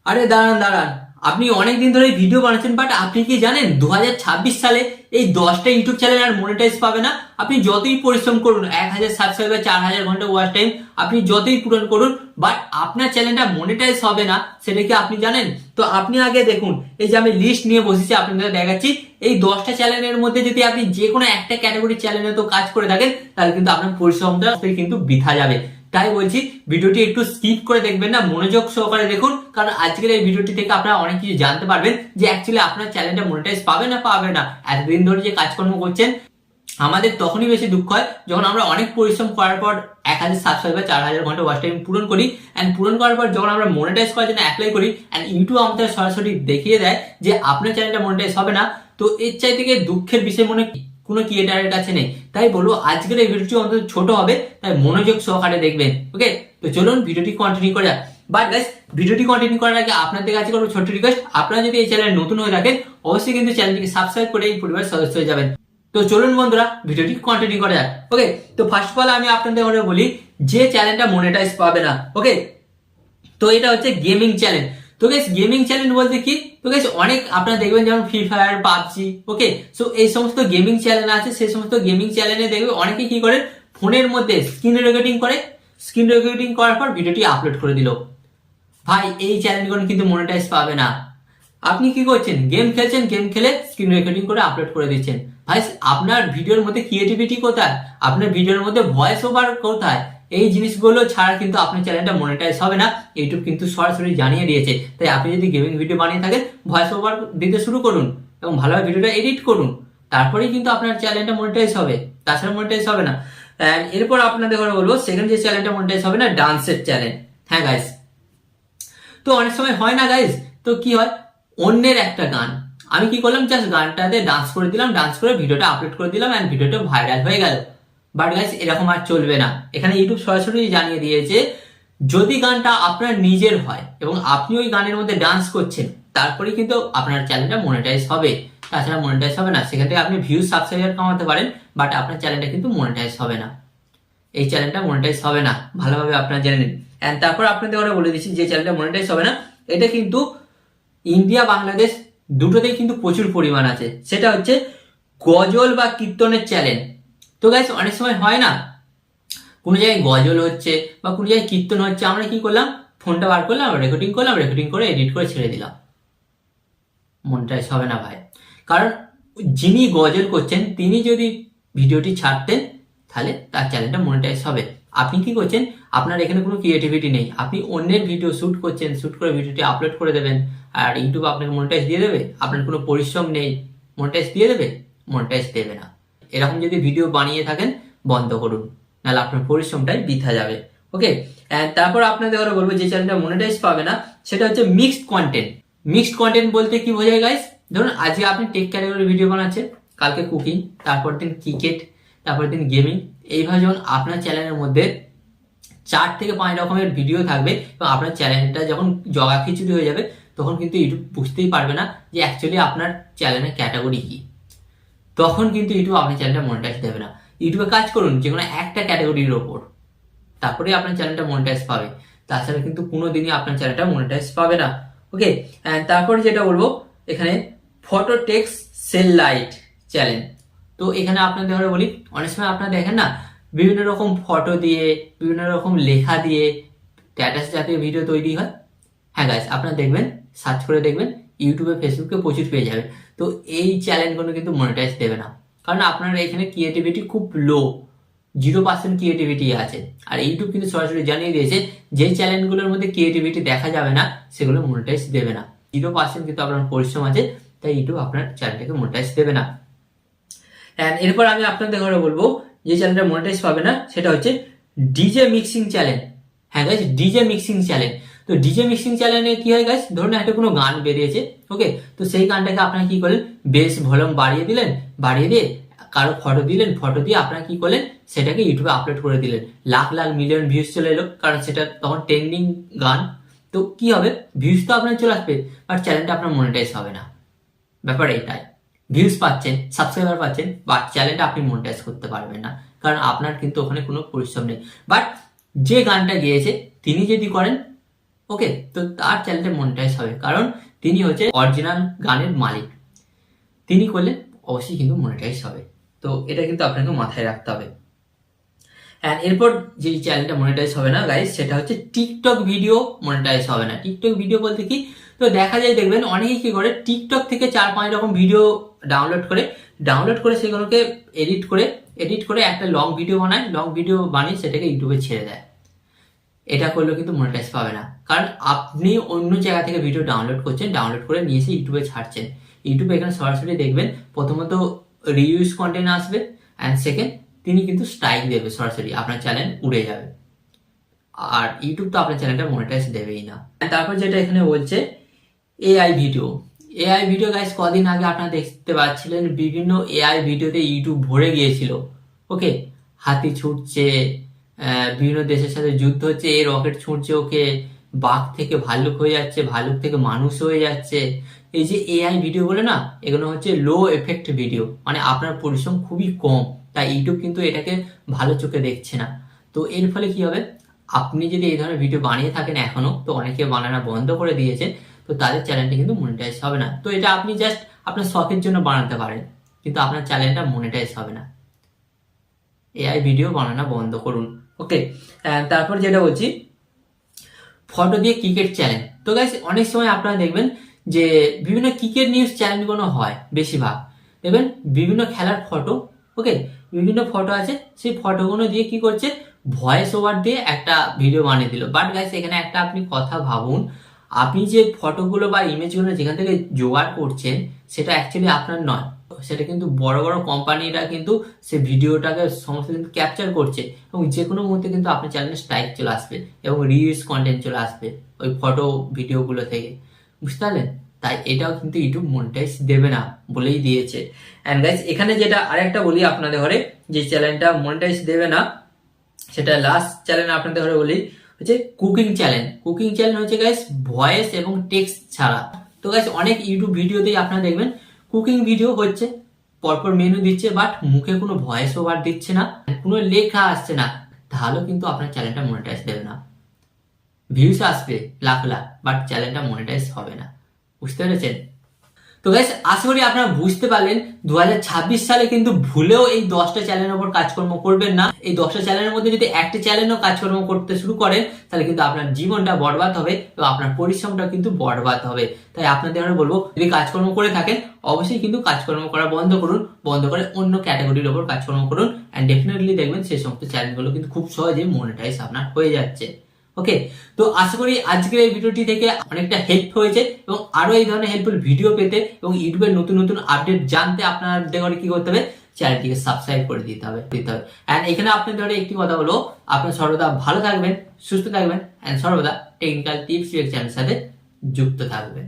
আরে দাঁড়ান দাঁড়ান, আপনি অনেকদিন ধরে ভিডিও বানাচ্ছেন, বাট আপনি কি জানেন 2026 সালে এই 10টা ইউটিউব চ্যানেল আর মনিটাইজ পাবে না। আপনি যতই পরিশ্রম করুন, 1000 সাবস্ক্রাইবার, 4000 ঘন্টা ওয়াচ টাইম আপনি যতই পূরণ করুন, বাট আপনার চ্যানেলটা মনিটাইজ হবে না, সেটা কি আপনি জানেন? তো আপনি আগে দেখুন, এই যে আমি লিস্ট নিয়ে বসেছি আপনাদের দেখাচ্ছি, এই 10টা চ্যানেলের মধ্যে যদি আপনি যে কোনো একটা ক্যাটাগরি চ্যানেলে তো কাজ করে থাকেন, তাহলে কিন্তু আপনার পরিশ্রমটা কিন্তু বৃথা যাবে। তাই বলছি ভিডিওটি একটু স্কিপ করে দেখবেন না, মনোযোগ সহকারে দেখুন, কারণ আজকের এই ভিডিওটি থেকে আপনারা অনেক কিছু জানতে পারবেন যে অ্যাকচুয়ালি আপনার চ্যানেলটা মনিটাইজ পাবে না পাবে না। এতদিন ধরে যে কাজকর্ম করছেন, আমাদের তখনই বেশি দুঃখ হয় যখন আমরা অনেক পরিশ্রম করার পর 1000 সাবস্ক্রাইবার, 4000 ঘন্টা ওয়াচ টাইম পূরণ করি, এন্ড পূরণ করার পর যখন আমরা মনিটাইজ করার জন্য অ্যাপ্লাই করি এন্ড ইউটিউব আমাদের সরাসরি দেখিয়ে দেয় যে আপনার চ্যানেলটা মনিটাইজ হবে না। তো এর চাই থেকে দুঃখের বিষয় মনে কোনো ক্রিয়েটারের কাছে নেই। তাই বলবো আজকের এই ভিডিওটি অন্তত ছোট হবে, তাই মনোযোগ সহকারে দেখবেন। ওকে, তো চলুন ভিডিওটি কন্টিনিউ করা যাক। বাট গাইস, ভিডিওটি কন্টিনিউ করার আগে আপনাদের কাছে কোনো ছোট্ট রিকোয়েস্ট, আপনারা যদি এই চ্যানেলে নতুন হয়ে থাকেন অবশ্যই কিন্তু চ্যানেলটিকে সাবস্ক্রাইব করে এই পরিবারের সদস্য হয়ে যাবেন। তো চলুন বন্ধুরা ভিডিওটি কন্টিনিউ করা যাক। ওকে, তো ফার্স্ট অফ অল আমি আপনাদের বলি যে চ্যানেলটা মনিটাইজ পাবে না। ওকে, তো এটা হচ্ছে গেমিং চ্যানেল। তো গাইস, গেমিং চ্যানেল বলতে কি? তো গাইস, অনেক আপনারা দেখবেন যেমন ফ্রি ফায়ার, পাবজি, ওকে, সো এই সমস্ত গেমিং চ্যানেল আছে, সেই সমস্ত গেমিং চ্যানেলে দেখবে অনেকে কি করে, ফোনের মধ্যে স্ক্রিন রেকর্ডিং করে, স্ক্রিন রেকর্ডিং করার পর ভিডিওটি আপলোড করে দিল। ভাই, এই চ্যানেলগুলো কিন্তু মনিটাইজ পাবে না। আপনি কি করছেন? গেম খেলছেন, গেম খেলে স্ক্রিন রেকর্ডিং করে আপলোড করে দিচ্ছেন। ভাই, আপনার ভিডিওর মধ্যে ক্রিয়েটিভিটি কোথায়? আপনার ভিডিওর মধ্যে ভয়েস ওভার কোথায়? এই জিনিসগুলো ছাড়া কিন্তু আপনার চ্যানেলটা মনিটাইজ হবে না। ইউটিউব কিন্তু সরাসরি জানিয়ে দিয়েছে। তাই আপনি যদি গেমিং ভিডিও বানিয়ে থাকেন, ভয়েস ওভার দিতে শুরু করুন এবং ভালোভাবে ভিডিওটা এডিট করুন, তারপরেই কিন্তু আপনার চ্যানেলটা মনিটাইজ হবে, তাছাড়া মনিটাইজ হবে না। এরপর আপনাদের বলবো সেকেন্ড যে চ্যানেলটা মনিটাইজ হবে না, ডান্সের চ্যানেল। হ্যাঁ গাইস, তো অনেক সময় হয় না গাইজ, তো কি হয়, অন্যের একটা গান আমি কি করলাম, জাস্ট গানটাতে ডান্স করে দিলাম, ডান্স করে ভিডিওটা আপলোড করে দিলাম এন্ড ভিডিওটা ভাইরাল হয়ে গেল। বাট গাইজ, এরকম আর চলবে না। এখানে ইউটিউব সরাসরি জানিয়ে দিয়েছে যদি গানটা আপনার নিজের হয় এবং আপনি ওই গানের মধ্যে ডান্স করছেন, তারপরে কিন্তু আপনার চ্যানেলটা মনিটাইজ হবে, তাছাড়া মনিটাইজ হবে না। সেখান থেকে আপনি ভিউজ, সাবস্ক্রাইবার কামাতে পারেন, বাট আপনার চ্যানেলটা কিন্তু মনিটাইজ হবে না। এই চ্যানেলটা মনিটাইজ হবে না, ভালোভাবে আপনারা জেনে নিন। এন্ড তারপর আপনাদের ওরা বলে দিচ্ছি যে চ্যানেলটা মনিটাইজ হবে না, এটা কিন্তু ইন্ডিয়া বাংলাদেশ দুটোতেই কিন্তু প্রচুর পরিমাণ আছে। সেটা হচ্ছে গজল বা কীর্তনের চ্যানেল। তো গাইস, অনেক সময় হয় না, কোনো জায়গায় গজল হচ্ছে বা কোনো জায়গায় কীর্তন হচ্ছে, আমরা কি করলাম, ফোনটা বার করলাম, রেকর্ডিং করলাম, রেকর্ডিং করে এডিট করে ছেড়ে দিলাম, মনিটাইজ হবে না ভাই। কারণ যিনি গজল করছেন তিনি যদি ভিডিওটি ছাড়তেন, তাহলে তার চ্যানেলটা মনিটাইজ হবে। আপনি কি করছেন, আপনার এখানে কোনো ক্রিয়েটিভিটি নেই, আপনি অন্যের ভিডিও শুট করছেন, শুট করে ভিডিওটি আপলোড করে দেবেন আর ইউটিউব আপনাকে মনিটাইজ দিয়ে দেবে। আপনার কোনো পরিশ্রম নেই, মনিটাইজ দিয়ে দেবে? মনিটাইজ দেবে না। এরকম যদি ভিডিও বানিয়ে থাকেন, বন্ধ করুন, নাহলে আপনার পরিশ্রমটাই বৃথা যাবে। ওকে, তারপর আপনাদের ওরা বলবো যে চ্যানেলটা মনিটাইজ পাবে না, সেটা হচ্ছে মিক্সড কন্টেন্ট। মিক্সড কন্টেন্ট বলতে কি বোঝায় গাইস? ধরুন আজকে আপনি টেক ক্যাটাগরি ভিডিও বানাচ্ছেন, কালকে কুকিং, তারপর দিন ক্রিকেট, তারপর দিন গেমিং। এইভাবে যখন আপনার চ্যানেলের মধ্যে 4 থেকে 5 রকমের ভিডিও থাকবে এবং আপনার চ্যানেলটা যখন জগা খিচুড়ি হয়ে যাবে, তখন কিন্তু ইউটিউব বুঝতেই পারবে না যে অ্যাকচুয়ালি আপনার চ্যানেলের ক্যাটাগরি কি। তখন কিন্তু ইউটিউব আপনার চ্যানেলটা মনিটাইজ দেবে না। ইউটিউবে কাজ করুন যে কোনো একটা ক্যাটাগরির ওপর, তারপরে আপনার চ্যানেলটা মনিটাইজ পাবে, তাছাড়া কিন্তু কোনোদিনই আপনার চ্যানেলটা মনিটাইজ পাবে না। ওকে, তারপরে যেটা বলবো এখানে photo text cell light channel. তো এখানে আপনাদের বলি, অনেক সময় আপনারা দেখেন না, বিভিন্ন রকম ফটো দিয়ে, বিভিন্ন রকম লেখা দিয়ে স্ট্যাটাস জাতীয় ভিডিও তৈরি হয়। হ্যাঁ গাইস, আপনারা দেখবেন, সার্চ করে দেখবেন, ইউটিউবে, ফেসবুকে প্রচুর পেয়ে যাবে। তো এই চ্যানেলগুলো কিন্তু মনিটাইজ দেবে না, কারণ আপনার এখানে ক্রিয়েটিভিটি খুব লো, 0% ক্রিয়েটিভিটি আছে। আর ইউটিউব কিন্তু সরাসরি জানিয়ে দিয়েছে যে চ্যানেলগুলোর মধ্যে ক্রিয়েটিভিটি দেখা যাবে না, সেগুলো মনিটাইজ দেবে না। 0% কিন্তু আপনার পরিশ্রম আছে, তাই ইউটিউব আপনার চ্যানেলটাকে মনিটাইজ দেবে না। এরপর আমি আপনাদের ঘরে বলবো যে চ্যানেলটা মনিটাইজ পাবে না, সেটা হচ্ছে ডিজে মিক্সিং চ্যানেল। হ্যাঁ গাইস, ডিজে মিক্সিং চ্যানেল। তো ডিজে মিক্সিং চ্যানেলে কি হয় গাইস, ধরুন একটা কোনো গান বেরিয়েছে, ওকে, তো সেই গানটাকে আপনারা কি করলেন, বেস ভলিউম বাড়িয়ে দিলেন, বাড়িয়ে দিয়ে কারো ফটো দিলেন, ফটো দিয়ে আপনারা কি করলেন, সেটাকে ইউটিউবে আপলোড করে দিলেন, লাখ লাখ মিলিয়ন ভিউজ চলে এলো, কারণ সেটা তখন ট্রেন্ডিং গান। তো কি হবে, ভিউজ তো আপনার চলে আসবে, বাট চ্যানেলটা আপনার মনিটাইজ হবে না। ব্যাপার এটাই, ভিউজ পাচ্ছেন, সাবস্ক্রাইবার পাচ্ছেন, বাট চ্যানেলটা আপনি মনিটাইজ করতে পারবেন না, কারণ আপনার কিন্তু ওখানে কোনো পরিশ্রম নেই। বাট যে গানটা গেয়েছে তিনি যদি করেন, ওকে, তো তার চ্যানেলটা মনিটাইজ হবে, কারণ তিনি হচ্ছে অরিজিনাল গানের মালিক। তিনি করলে অবশ্যই কিন্তু মনিটাইজ হবে। তো এটা কিন্তু আপনাকে মাথায় রাখতে হবে। অ্যান্ড এরপর যে চ্যানেলটা মনিটাইজ হবে না গাইস, সেটা হচ্ছে টিকটক ভিডিও মনিটাইজ হবে না। টিকটক ভিডিও বলতে কি, তো দেখা যায় দেখবেন অনেকেই কি করে, টিকটক থেকে 4-5 রকম ভিডিও ডাউনলোড করে সেগুলোকে এডিট করে একটা লং ভিডিও বানিয়ে সেটাকে ইউটিউবে ছেড়ে দেয়। এটা করলেও কিন্তু মনিটাইজ পাবে না, কারণ আপনি অন্য জায়গা থেকে ভিডিও ডাউনলোড করে নিয়ে এসে ইউটিউবে ছাড়ছেন। ইউটিউবে এখানে সরাসরি দেখবেন প্রথমত রিউজ কন্টেন্ট আসবে, অ্যান্ড সেকেন্ড তিনি কিন্তু স্ট্রাইক দেবে, সরাসরি আপনার চ্যানেল উড়ে যাবে। আর ইউটিউব তো আপনার চ্যানেলটা মনিটাইজ দেবেই না। তারপর যেটা এখানে বলছে এআই ভিডিও গাইস, কদিন আগে আপনারা দেখতে পাচ্ছিলেন বিভিন্ন এআই ভিডিওতে ইউটিউব ভরে গিয়েছিল। ওকে, হাতি ছুটছে, বিভিন্ন দেশের সাথে যুদ্ধ হচ্ছে, এ রকেট ছুটছে, ওকে বাঘ থেকে ভাল্লুক হয়ে যাচ্ছে, ভাল্লুক থেকে মানুষ হয়ে যাচ্ছে। এই যে এআই ভিডিও বলে না, এগুলো হচ্ছে লো এফেক্ট ভিডিও, মানে আপনার পরিশ্রম খুবই কম, তাই ইউটিউব কিন্তু এটাকে ভালো চোখে দেখছে না। তো এর ফলে কি হবে, আপনি যদি এই ধরনের ভিডিও বানিয়ে থাকেন এখনো, তো অনেকে বানানো বন্ধ করে দিয়েছে, তো তাদের চ্যানেলটা কিন্তু মনিটাইজ হবে না। তো এটা আপনি জাস্ট আপনার শখের জন্য বানাতে পারেন, কিন্তু আপনার চ্যানেলটা মনিটাইজ হবে না। এআই ভিডিও বানানো বন্ধ করুন। ওকে, তারপর যেটা বলছি, ফটো দিয়ে ক্রিকেট চ্যানেল। তো গাইস, অনেক সময় আপনারা দেখবেন যে বিভিন্ন ক্রিকেট নিউজ চ্যানেলগুলো হয়, বেশিরভাগ দেখবেন বিভিন্ন খেলার ফটো। ওকে, বিভিন্ন ফটো আছে, সেই ফটোগুলো দিয়ে কি করছে, ভয়েস ওভার দিয়ে একটা ভিডিও বানিয়ে দিল। বাট গাইস, এখানে একটা আপনি কথা ভাবুন, আপনি যে ফটোগুলো বা ইমেজগুলো যেখান থেকে জোগাড় করছেন, সেটা অ্যাকচুয়ালি আপনার নয়, সেটা কিন্তু বড় বড় কোম্পানিরা কিন্তু সে ভিডিওটাকে সমস্ত কিন্তু ক্যাপচার করছে, এবং যে কোনো মুহূর্তে কিন্তু আপনার চ্যানেলে স্ট্রাইক চলে আসবে এবং রিউজ কন্টেন্ট চলে আসবে ওই ফটো ভিডিওগুলো থেকে, বুঝতে পারলেন? তাই এটাও কিন্তু ইউটিউব মনিটাইজ দেবে না বলেই দিয়েছে। অ্যান্ড গাইস, এখানে যেটা আরেকটা বলি আপনাদের ঘরে, যে চ্যানেলটা মনিটাইজ দেবে না, সেটা লাস্ট চ্যানেল আপনাদের ঘরে বলি হচ্ছে কুকিং চ্যানেল হচ্ছে গাইস ভয়েস এবং টেক্সট ছাড়া। তো গাইস, অনেক ইউটিউব ভিডিওতেই আপনারা দেখবেন কুকিং ভিডিও হচ্ছে, পরপর মেনু দিচ্ছে, বাট মুখে কোনো ভয়েস ওভার দিচ্ছে না, কোনো লেখা আসছে না, তাহলেও কিন্তু আপনার চ্যানেলটা মনিটাইজ দেবে না। ভিউস আসবে লাখ লাখ, বাট চ্যানেলটা মনিটাইজ হবে না। বুঝতে পেরেছেন? তো গাইস, আশা করি আপনারা বুঝতে পারলেন 2026 সালে কিন্তু ভুলেও এই 10টা চ্যানেলের উপর কাজকর্ম করবেন না। এই 10টা চ্যানেলের মধ্যে যদি একটা চ্যানেলও কাজকর্ম করতে শুরু করেন, তাহলে কিন্তু আপনার জীবনটা বরবাদ হবে এবং আপনার পরিশ্রমটা কিন্তু বরবাদ হবে। তাই আপনাদের বলবো, যদি কাজকর্ম করে থাকেন, অবশ্যই কিন্তু কাজকর্ম করা বন্ধ করুন, বন্ধ করে অন্য ক্যাটাগরির উপর কাজকর্ম করুন, অ্যান্ড ডেফিনেটলি দেখবেন সেই সমস্ত চ্যানেলগুলো কিন্তু খুব সহজে মনিটাইজ আপনার হয়ে যাচ্ছে। ওকে, তো আশা করি আজকের এই ভিডিওটি থেকে অনেকটা হেল্প হয়েছে, এবং আরো এই ধরনের হেল্পফুল ভিডিও পেতে এবং ইউটিউবের নতুন নতুন আপডেট জানতে আপনাদের ঘরে কি করতে হবে, চ্যানেলটিকে সাবস্ক্রাইব করে দিতে হবে। এন্ড এখানে আপনাদের ঘরে একটি কথা হলো, আপনারা সর্বদা ভালো থাকবেন, সুস্থ থাকবেন, এন্ড সর্বদা টেকনিক্যাল টিপস চ্যানেলের সাথে যুক্ত থাকবেন।